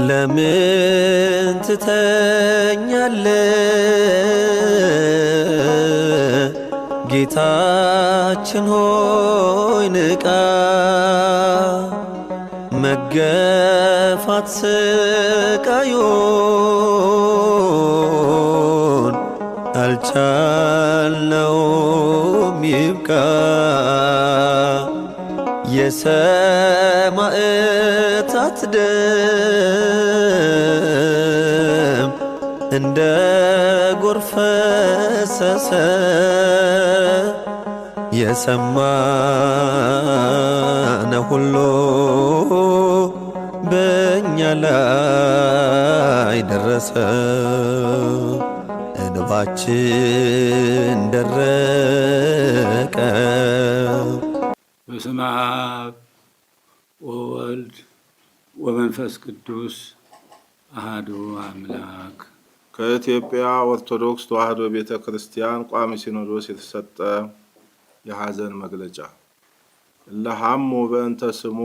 ለምን ትተኛለህ ጌታችን ሆይ ንቃ። መገፋት ስቃዩን አልቻልነውም ይብቃ። የሰማዕታት ደም እንደ ጎርፍ ፈሰሰ። የሰማነው ሁሉ በእኛ ላይ ደረሰ። እንባችን ደረቀ። በስመ አብ ወወልድ ወመንፈስ ቅዱስ አሐዱ አምላክ። ከኢትዮጵያ ኦርቶዶክስ ተዋሕዶ ቤተ ክርስቲያን ቋሚ ሲኖዶስ የተሰጠ የሐዘን መግለጫ። እለሐሙ በእንተ ስሙ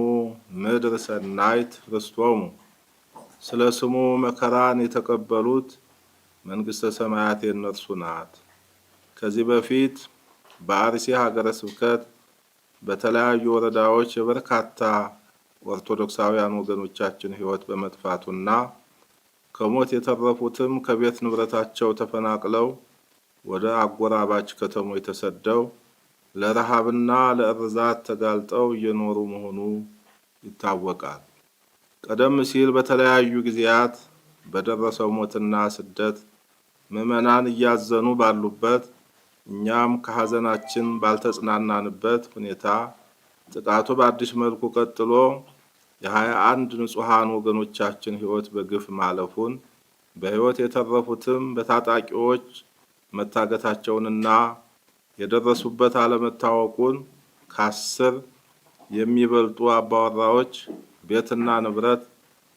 ምድር ሰናይት ርስቶሙ። ስለ ስሙ መከራን የተቀበሉት መንግሥተ ሰማያት የእነርሱ ናት። ከዚህ በፊት በአርሲ ሀገረ ስብከት በተለያዩ ወረዳዎች የበርካታ ኦርቶዶክሳውያን ወገኖቻችን ሕይወት በመጥፋቱና ከሞት የተረፉትም ከቤት ንብረታቸው ተፈናቅለው ወደ አጎራባች ከተሞች ተሰደው ለረሃብና ለእርዛት ተጋልጠው እየኖሩ መሆኑ ይታወቃል። ቀደም ሲል በተለያዩ ጊዜያት በደረሰው ሞትና ስደት ምዕመናን እያዘኑ ባሉበት እኛም ከሐዘናችን ባልተጽናናንበት ሁኔታ ጥቃቱ በአዲስ መልኩ ቀጥሎ የ21 ንጹሐን ወገኖቻችን ሕይወት በግፍ ማለፉን በሕይወት የተረፉትም በታጣቂዎች መታገታቸውንና የደረሱበት አለመታወቁን ከ10 የሚበልጡ አባወራዎች ቤትና ንብረት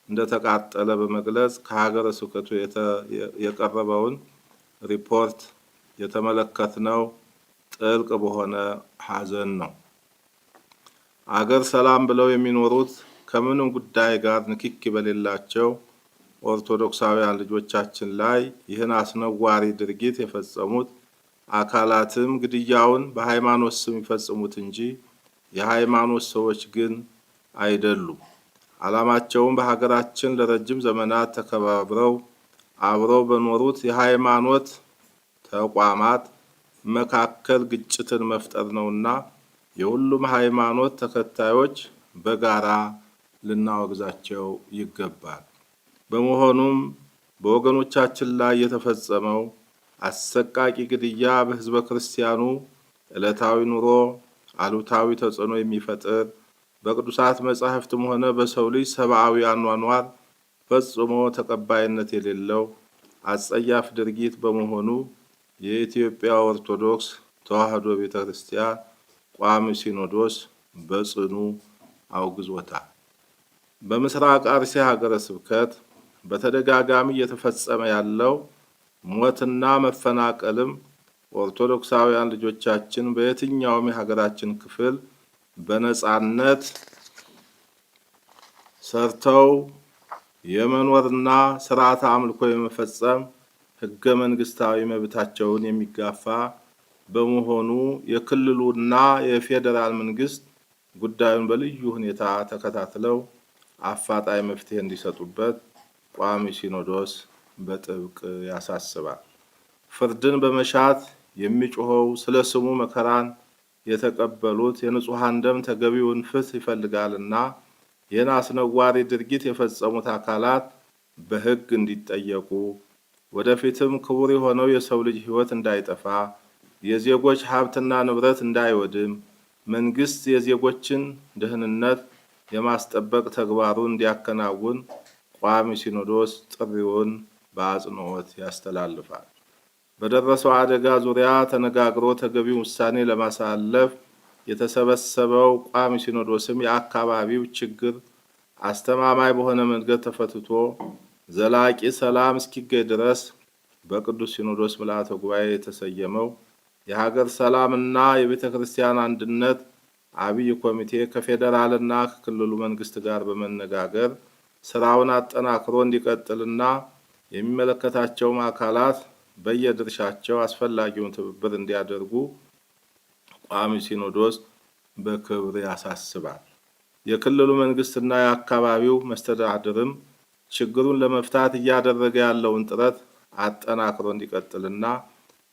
እንደተቃጠለ በመግለጽ ከሀገረ ስብከቱ የቀረበውን ሪፖርት የተመለከትነው ጥልቅ በሆነ ሐዘን ነው። አገር ሰላም ብለው የሚኖሩት ከምንም ጉዳይ ጋር ንክኪ በሌላቸው ኦርቶዶክሳውያን ልጆቻችን ላይ ይህን አስነዋሪ ድርጊት የፈጸሙት አካላትም ግድያውን በሃይማኖት ስም ይፈጽሙት እንጂ የሃይማኖት ሰዎች ግን አይደሉም። ዓላማቸውም በሀገራችን ለረጅም ዘመናት ተከባብረው አብረው በኖሩት የሃይማኖት ተቋማት መካከል ግጭትን መፍጠር ነውና የሁሉም ሃይማኖት ተከታዮች በጋራ ልናወግዛቸው ይገባል። በመሆኑም በወገኖቻችን ላይ የተፈጸመው አሰቃቂ ግድያ በሕዝበ ክርስቲያኑ ዕለታዊ ኑሮ አሉታዊ ተጽዕኖ የሚፈጥር በቅዱሳት መጻሕፍትም ሆነ በሰው ልጅ ሰብአዊ አኗኗር ፈጽሞ ተቀባይነት የሌለው አጸያፍ ድርጊት በመሆኑ የኢትዮጵያ ኦርቶዶክስ ተዋሕዶ ቤተ ክርስቲያን ቋሚ ሲኖዶስ በጽኑ አውግዞታል። በምስራቅ አርሲ ሀገረ ስብከት በተደጋጋሚ እየተፈጸመ ያለው ሞትና መፈናቀልም ኦርቶዶክሳውያን ልጆቻችን በየትኛውም የሀገራችን ክፍል በነጻነት ሰርተው የመኖርና ስርዓተ አምልኮ የመፈጸም ሕገ መንግስታዊ መብታቸውን የሚጋፋ በመሆኑ የክልሉና የፌዴራል መንግስት ጉዳዩን በልዩ ሁኔታ ተከታትለው አፋጣኝ መፍትሄ እንዲሰጡበት ቋሚ ሲኖዶስ በጥብቅ ያሳስባል። ፍርድን በመሻት የሚጮኸው ስለ ስሙ መከራን የተቀበሉት የንጹሐን ደም ተገቢውን ፍትህ ይፈልጋልና ይህን አስነዋሪ ድርጊት የፈጸሙት አካላት በሕግ እንዲጠየቁ ወደፊትም ክቡር የሆነው የሰው ልጅ ሕይወት እንዳይጠፋ የዜጎች ሀብትና ንብረት እንዳይወድም መንግስት የዜጎችን ደህንነት የማስጠበቅ ተግባሩን እንዲያከናውን ቋሚ ሲኖዶስ ጥሪውን በአጽንኦት ያስተላልፋል። በደረሰው አደጋ ዙሪያ ተነጋግሮ ተገቢውን ውሳኔ ለማሳለፍ የተሰበሰበው ቋሚ ሲኖዶስም የአካባቢው ችግር አስተማማኝ በሆነ መንገድ ተፈትቶ ዘላቂ ሰላም እስኪገኝ ድረስ በቅዱስ ሲኖዶስ ምልዓተ ጉባኤ የተሰየመው የሀገር ሰላምና የቤተ ክርስቲያን አንድነት አብይ ኮሚቴ ከፌዴራልና ከክልሉ መንግስት ጋር በመነጋገር ስራውን አጠናክሮ እንዲቀጥልና የሚመለከታቸውም አካላት በየድርሻቸው አስፈላጊውን ትብብር እንዲያደርጉ ቋሚ ሲኖዶስ በክብር ያሳስባል። የክልሉ መንግስትና የአካባቢው መስተዳድርም ችግሩን ለመፍታት እያደረገ ያለውን ጥረት አጠናክሮ እንዲቀጥልና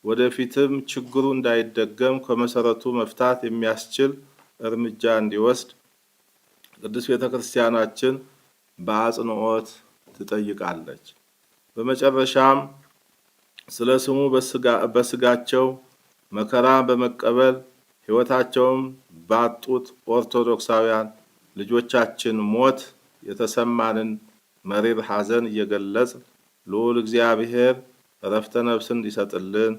ወደፊትም ችግሩ እንዳይደገም ከመሰረቱ መፍታት የሚያስችል እርምጃ እንዲወስድ ቅድስት ቤተክርስቲያናችን በአጽንኦት ትጠይቃለች። በመጨረሻም ስለ ስሙ በስጋቸው መከራ በመቀበል ሕይወታቸውን ባጡት ኦርቶዶክሳውያን ልጆቻችን ሞት የተሰማንን መሪር ሐዘን እየገለጽ ልዑል እግዚአብሔር ዕረፍተ ነፍስን እንዲሰጥልን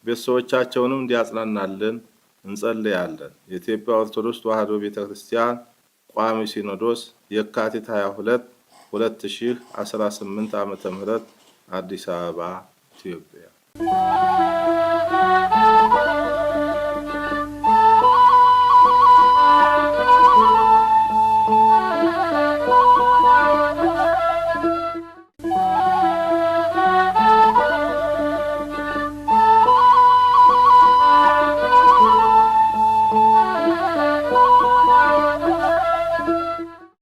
ቤተሰቦቻቸውንም እንዲያጽናናልን እንጸልያለን። የኢትዮጵያ ኦርቶዶክስ ተዋሕዶ ቤተክርስቲያን ቋሚ ሲኖዶስ የካቲት 22 2018 ዓ.ም አዲስ አበባ ኢትዮጵያ